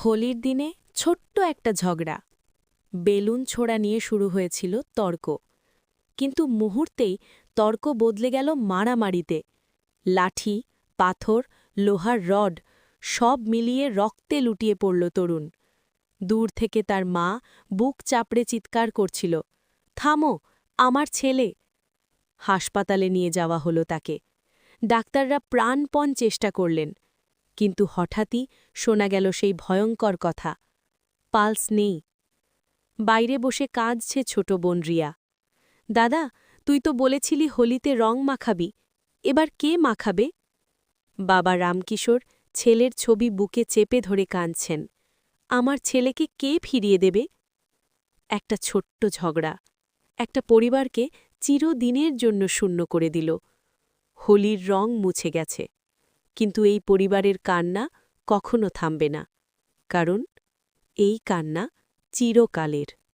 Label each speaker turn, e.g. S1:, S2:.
S1: হোলির দিনে ছোট্ট একটা ঝগড়া বেলুন ছোড়া নিয়ে শুরু হয়েছিল তর্ক কিন্তু মুহূর্তেই তর্ক বদলে গেল মারামারিতে লাঠি পাথর লোহার রড সব মিলিয়ে রক্তে লুটিয়ে পড়ল তরুণ দূর থেকে তার মা বুক চাপড়ে চিৎকার করছিল, থামো, আমার ছেলে। হাসপাতালে নিয়ে যাওয়া হলো তাকে। ডাক্তাররা প্রাণপণ চেষ্টা করলেন, কিন্তু হঠাৎই শোনা গেল সেই ভয়ঙ্কর কথা, পালস নেই। বাইরে বসে কাঁদছে ছোট বোন রিয়া। দাদা, তুই তো বলেছিলি হোলিতে রং মাখাবি, এবার কে মাখাবে? বাবা রামকিশোর ছেলের ছবি বুকে চেপে ধরে কাঁদছেন। আমার ছেলেকে কে ফিরিয়ে দেবে? একটা ছোট্ট ঝগড়া একটা পরিবারকে চিরদিনের জন্য শূন্য করে দিল। হোলির রং মুছে গেছে, কিন্তু এই পরিবারের কান্না কখনো থামবে না, কারণ এই কান্না চিরকালের।